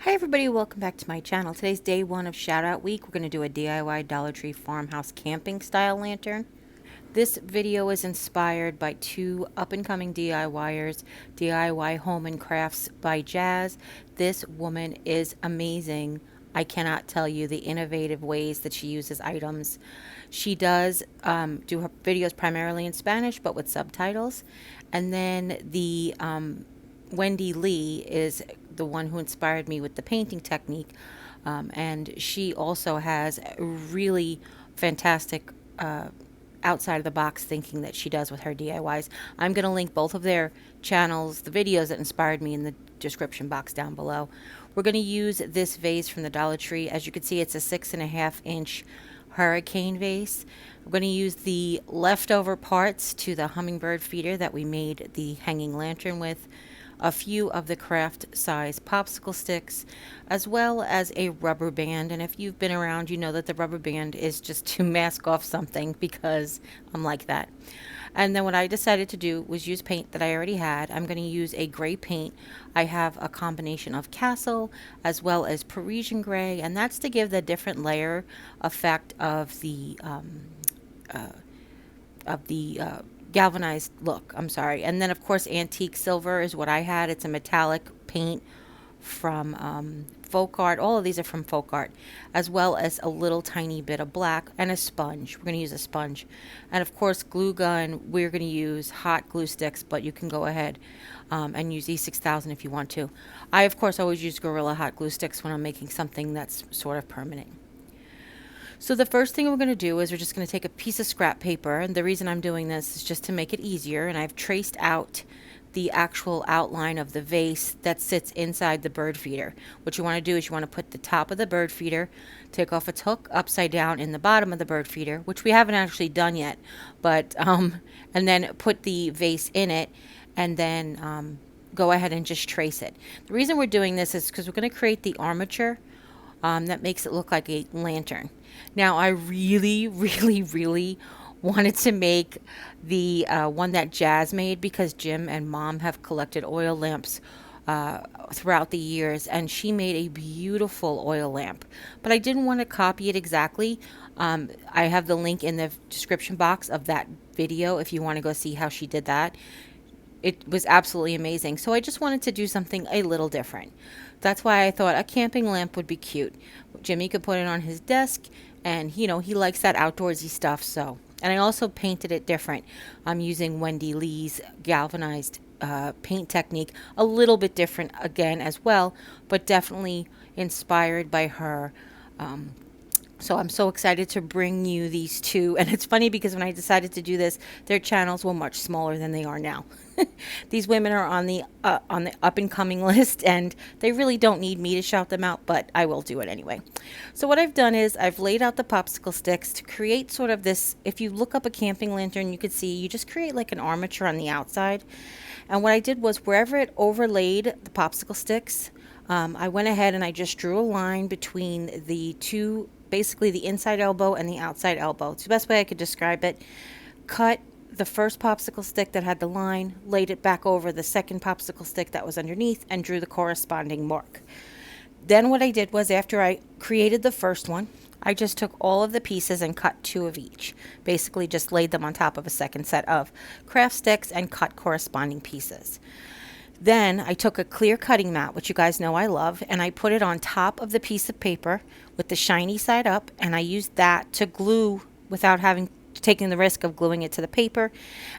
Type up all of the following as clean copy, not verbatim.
Hi everybody, welcome back to my channel. Today's day one of shout out week. We're going to do a DIY Dollar Tree farmhouse camping style lantern. This video is inspired by two up and coming DIYers, DIY Home and Crafts by Jazz. This woman is amazing. I cannot tell you the innovative ways that she uses items. She does do her videos primarily in Spanish but with subtitles. And then the Wendi Lee is the one who inspired me with the painting technique. And she also has a really fantastic outside of the box thinking that she does with her DIYs. I'm going to link both of their channels, the videos that inspired me, in the description box down below. We're going to use this vase from the Dollar Tree. As you can see, it's a 6.5-inch hurricane vase. I'm going to use the leftover parts to the hummingbird feeder that we made the hanging lantern with, a few of the craft size popsicle sticks, as well as a rubber band. And if you've been around, you know that the rubber band is just to mask off something, because I'm like that. And then what I decided to do was use paint that I already had. I'm going to use a gray paint. I have a combination of Castle as well as Parisian gray, and that's to give the different layer effect of the galvanized look. I'm sorry. And then of course antique silver is what I had. It's a metallic paint from Folk Art. All of these are from Folk Art, as well as a little tiny bit of black and a sponge. We're going to use a sponge. And of course glue gun, we're going to use hot glue sticks, but you can go ahead and use E6000 if you want to. I of course always use Gorilla hot glue sticks when I'm making something that's sort of permanent. So the first thing we're going to do is we're just going to take a piece of scrap paper, and the reason I'm doing this is just to make it easier, and I've traced out the actual outline of the vase that sits inside the bird feeder. What you want to do is you want to put the top of the bird feeder, take off its hook upside down in the bottom of the bird feeder, which we haven't actually done yet, but and then put the vase in it, and then go ahead and just trace it. The reason we're doing this is because we're going to create the armature that makes it look like a lantern. Now, I really, really, really wanted to make the one that Jazz made, because Jim and Mom have collected oil lamps throughout the years, and she made a beautiful oil lamp. But I didn't want to copy it exactly. I have the link in the description box of that video if you want to go see how she did that. It was absolutely amazing. So I just wanted to do something a little different. That's why I thought a camping lamp would be cute. Jimmy could put it on his desk, and you know, he likes that outdoorsy stuff. So, and I also painted it different. I'm using Wendi Lee's galvanized paint technique, a little bit different again as well, but definitely inspired by her. So I'm so excited to bring you these two. And it's funny because when I decided to do this, their channels were much smaller than they are now. These women are on the up and coming list, and they really don't need me to shout them out, but I will do it anyway. So what I've done is I've laid out the popsicle sticks to create sort of this. If you look up a camping lantern, you could see you just create like an armature on the outside. And what I did was wherever it overlaid the popsicle sticks, I went ahead and I just drew a line between the two, basically the inside elbow and the outside elbow. It's the best way I could describe it. Cut the first popsicle stick that had the line, laid it back over the second popsicle stick that was underneath, and drew the corresponding mark. Then what I did was, after I created the first one, I just took all of the pieces and cut two of each. Basically just laid them on top of a second set of craft sticks and cut corresponding pieces. Then I took a clear cutting mat, which you guys know I love, and I put it on top of the piece of paper with the shiny side up, and I used that to glue without taking the risk of gluing it to the paper.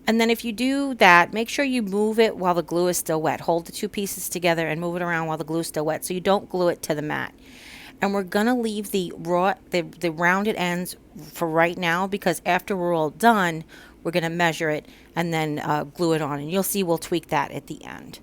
And then if you do that, make sure you move it while the glue is still wet. Hold the two pieces together and move it around while the glue is still wet, so you don't glue it to the mat. And we're gonna leave the rounded ends for right now, because after we're all done, we're gonna measure it and then glue it on, and you'll see we'll tweak that at the end.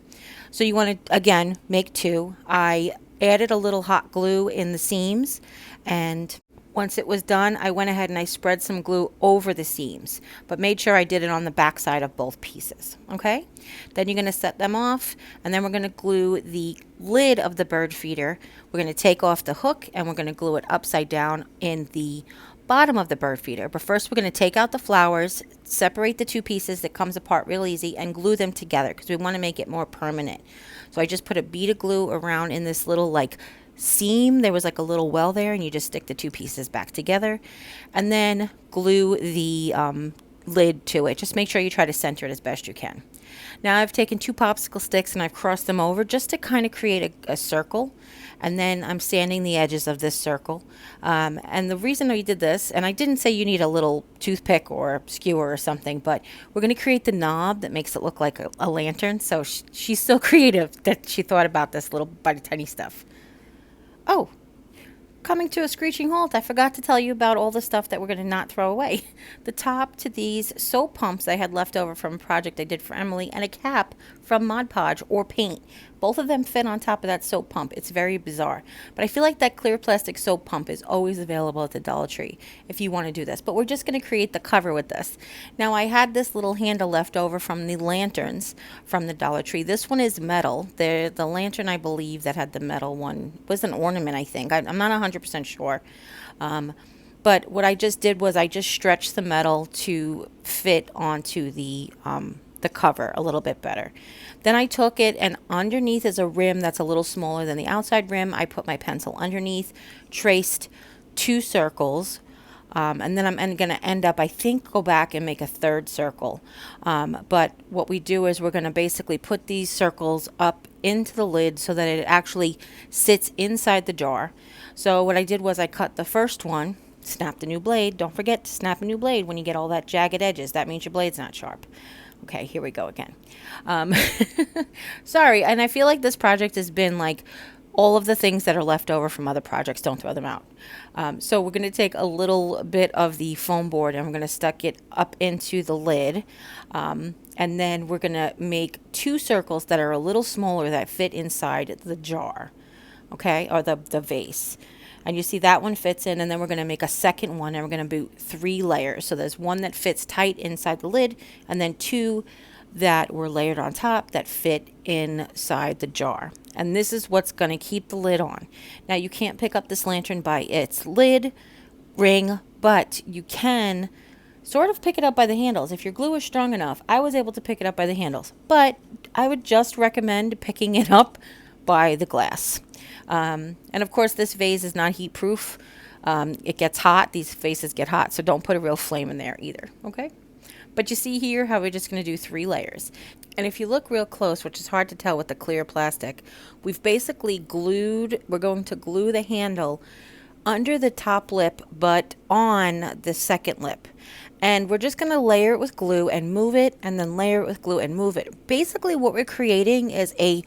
So you want to, again, make two. I added a little hot glue in the seams, and once it was done, I went ahead and I spread some glue over the seams, but made sure I did it on the back side of both pieces. Okay? Then you're going to set them off, and then we're going to glue the lid of the bird feeder. We're going to take off the hook, and we're going to glue it upside down in the bottom of the bird feeder. But first we're going to take out the flowers, separate the two pieces that comes apart real easy, and glue them together because we want to make it more permanent. So I just put a bead of glue around in this little like seam. There was like a little well there, and you just stick the two pieces back together and then glue the lid to it. Just make sure you try to center it as best you can. Now I've taken two popsicle sticks and I've crossed them over just to kind of create a circle, and then I'm sanding the edges of this circle. And the reason I did this, and I didn't say you need a little toothpick or a skewer or something, but we're going to create the knob that makes it look like a lantern. So she's so creative that she thought about this little tiny stuff. Oh, coming to a screeching halt, I forgot to tell you about all the stuff that we're going to not throw away. The top to these soap pumps I had left over from a project I did for Emily, and a cap from Mod Podge or paint. Both of them fit on top of that soap pump. It's very bizarre. But I feel like that clear plastic soap pump is always available at the Dollar Tree if you want to do this. But we're just going to create the cover with this. Now I had this little handle left over from the lanterns from the Dollar Tree. This one is metal. The lantern, I believe, that had the metal one was an ornament, I think. I'm not 100% sure. But what I just did was I just stretched the metal to fit onto the cover a little bit better. Then I took it, and underneath is a rim that's a little smaller than the outside rim. I put my pencil underneath, traced two circles, and then I'm going to end up, I think, go back and make a third circle. But what we do is we're going to basically put these circles up into the lid so that it actually sits inside the jar. So what I did was I cut the first one, snapped a new blade. Don't forget to snap a new blade when you get all that jagged edges. That means your blade's not sharp. Okay, here we go again. Sorry, and I feel like this project has been like all of the things that are left over from other projects. Don't throw them out. So we're going to take a little bit of the foam board and we're going to stuck it up into the lid. And then we're going to make two circles that are a little smaller that fit inside the jar. Okay, or the vase. And you see that one fits in, and then we're going to make a second one, and we're going to do 3 layers. So there's one that fits tight inside the lid, and then 2 that were layered on top that fit inside the jar. And this is what's going to keep the lid on. Now you can't pick up this lantern by its lid ring, but you can sort of pick it up by the handles. If your glue is strong enough, I was able to pick it up by the handles, but I would just recommend picking it up by the glass. And of course this vase is not heat proof. It gets hot. These vases get hot, so don't put a real flame in there either. Okay. But you see here how we're just going to do 3 layers. And if you look real close, which is hard to tell with the clear plastic, we've basically glued, we're going to glue the handle under the top lip, but on the second lip. And we're just going to layer it with glue and move it, and then layer it with glue and move it. Basically what we're creating is a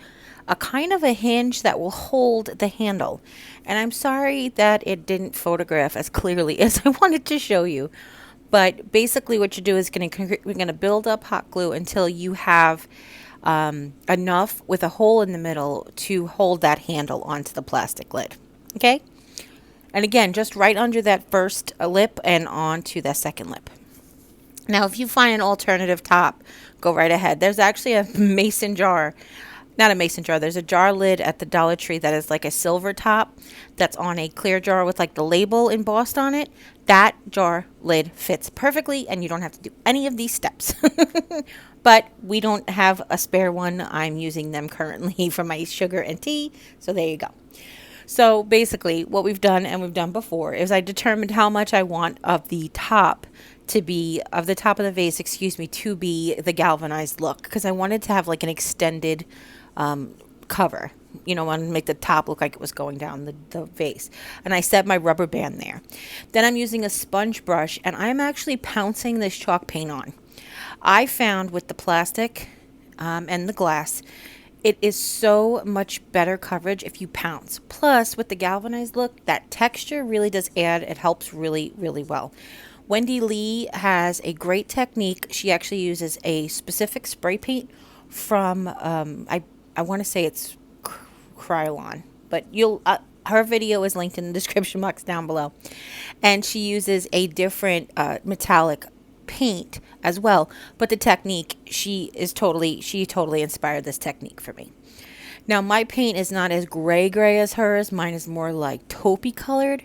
kind of a hinge that will hold the handle. And I'm sorry that it didn't photograph as clearly as I wanted to show you. But basically what you do is we're going to build up hot glue until you have enough with a hole in the middle to hold that handle onto the plastic lid. Okay? And again, just right under that first lip and onto the second lip. Now, if you find an alternative top, go right ahead. There's actually a mason jar. Not a mason jar. There's a jar lid at the Dollar Tree that is like a silver top that's on a clear jar with like the label embossed on it. That jar lid fits perfectly and you don't have to do any of these steps. But we don't have a spare one. I'm using them currently for my sugar and tea. So there you go. So basically what we've done, and we've done before, is I determined how much I want of the top to be, of the top of the vase, to be the galvanized look. Because I wanted to have like an extended cover, you know, and make the top look like it was going down the vase. And I set my rubber band there. Then I'm using a sponge brush, and I'm actually pouncing this chalk paint on. I found with the plastic and the glass, it is so much better coverage if you pounce. Plus, with the galvanized look, that texture really does add. It helps really, really well. Wendi Lee has a great technique. She actually uses a specific spray paint from, I want to say it's Krylon, but her video is linked in the description box down below. And she uses a different metallic paint as well, but the technique, she totally inspired this technique for me. Now my paint is not as gray as hers. Mine is more like taupey colored,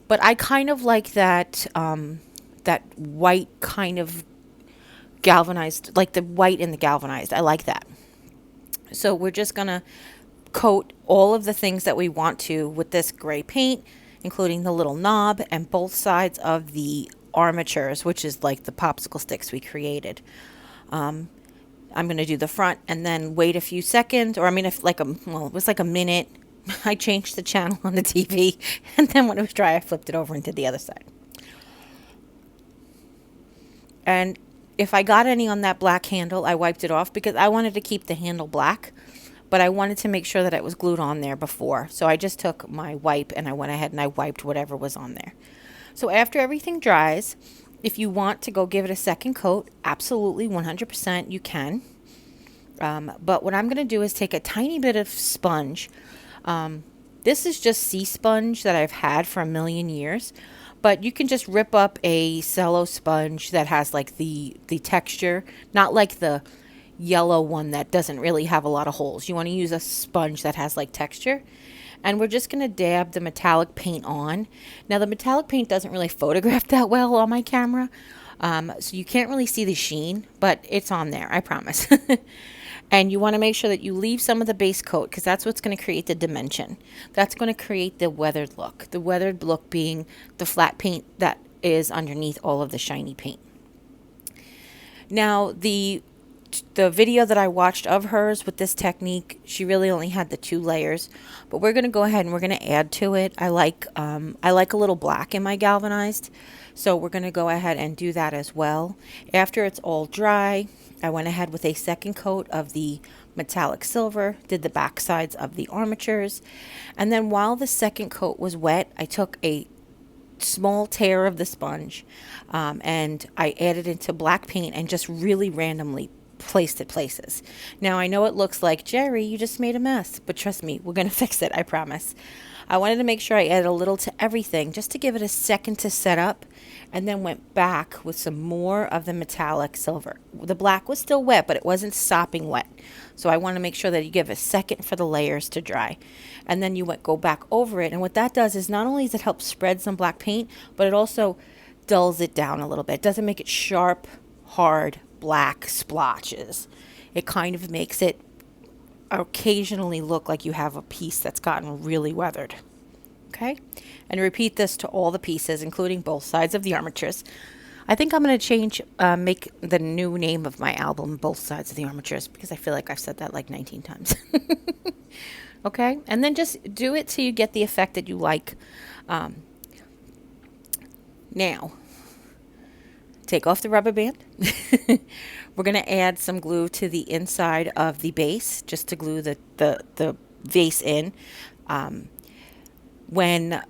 But I kind of like that, that white kind of galvanized, like the white in the galvanized. I like that. So we're just going to coat all of the things that we want to with this gray paint, including the little knob and both sides of the armatures, which is like the popsicle sticks we created. I'm going to do the front and then wait a few seconds, or I mean, if like well, it was like a minute. I changed the channel on the TV, and then when it was dry, I flipped it over and did the other side. And if I got any on that black handle, I wiped it off because I wanted to keep the handle black, but I wanted to make sure that it was glued on there before. So I just took my wipe and I went ahead and I wiped whatever was on there. So after everything dries, if you want to go give it a second coat, absolutely 100% you can. But what I'm going to do is take a tiny bit of sponge. This is just sea sponge that I've had for a million years. But you can just rip up a cello sponge that has like the texture, not like the yellow one that doesn't really have a lot of holes. You want to use a sponge that has like texture. And we're just going to dab the metallic paint on. Now the metallic paint doesn't really photograph that well on my camera. So you can't really see the sheen, but it's on there, I promise. And you want to make sure that you leave some of the base coat because that's what's going to create the dimension. That's going to create the weathered look. The weathered look being the flat paint that is underneath all of the shiny paint. Now, the video that I watched of hers with this technique, she really only had the 2 layers, but we're going to go ahead and we're going to add to it. I like a little black in my galvanized, so we're going to go ahead and do that as well. After it's all dry, I went ahead with a second coat of the metallic silver, did the back sides of the armatures, and then while the second coat was wet, I took a small tear of the sponge and I added into black paint and just really randomly placed it places. Now I know it looks like, Jerry, you just made a mess, but trust me, we're going to fix it, I promise. I wanted to make sure I added a little to everything just to give it a second to set up, and then went back with some more of the metallic silver. The black was still wet, but it wasn't sopping wet. So I want to make sure that you give a second for the layers to dry. And then you go back over it. And what that does is not only does it help spread some black paint, but it also dulls it down a little bit. It doesn't make it sharp, hard, black splotches. It kind of makes it occasionally look like you have a piece that's gotten really weathered. Okay, and repeat this to all the pieces, including both sides of the armatures. I think I'm going to make the new name of my album Both Sides of the Armatures, because I feel like I've said that like 19 times. Okay, and then just do it till you get the effect that you like. Now, take off the rubber band. We're going to add some glue to the inside of the base, just to glue the vase in. When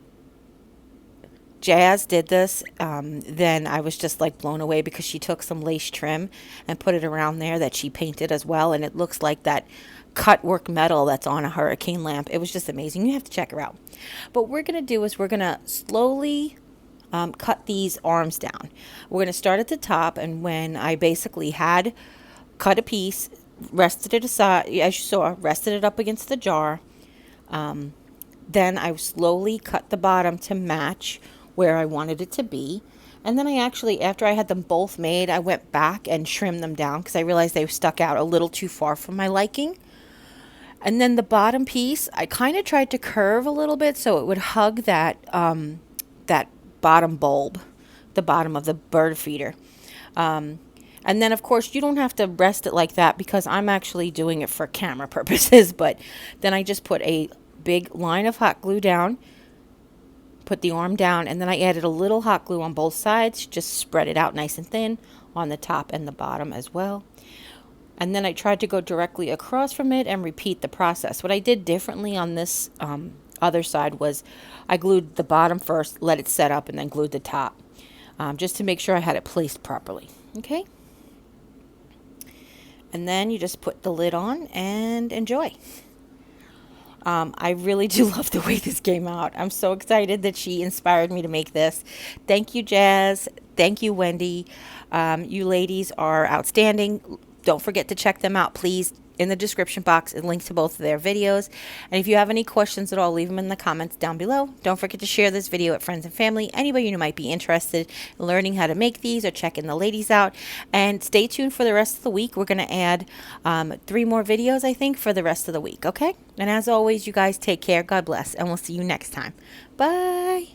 Jazz did this, then I was just like blown away because she took some lace trim and put it around there that she painted as well, and it looks like that cut work metal that's on a hurricane lamp. It was just amazing. You have to check her out. But what we're going to do is we're going to slowly cut these arms down. We're going to start at the top, and when I basically had cut a piece, rested it aside, as you saw, rested it up against the jar, then I slowly cut the bottom to match where I wanted it to be. And then I actually, after I had them both made, I went back and trimmed them down because I realized they stuck out a little too far from my liking. And then the bottom piece, I kind of tried to curve a little bit so it would hug that that bottom bulb, the bottom of the bird feeder. And then, of course, you don't have to rest it like that because I'm actually doing it for camera purposes. But then I just put a big line of hot glue down, put the arm down, and then I added a little hot glue on both sides, just spread it out nice and thin on the top and the bottom as well. And then I tried to go directly across from it and repeat the process. What I did differently on this other side was I glued the bottom first, let it set up, and then glued the top, just to make sure I had it placed properly. Okay? And then you just put the lid on and enjoy. I really do love the way this came out. I'm so excited that she inspired me to make this. Thank you, Jazz. Thank you, Wendi. You ladies are outstanding. Don't forget to check them out, please. in the description box a link to both of their videos. And if you have any questions at all, leave them in the comments down below. Don't forget to share this video with friends and family, anybody who might be interested in learning how to make these or checking the ladies out. And stay tuned for the rest of the week. We're going to add 3 more videos, I think, for the rest of the week, okay? And as always, you guys take care, God bless, and we'll see you next time. Bye.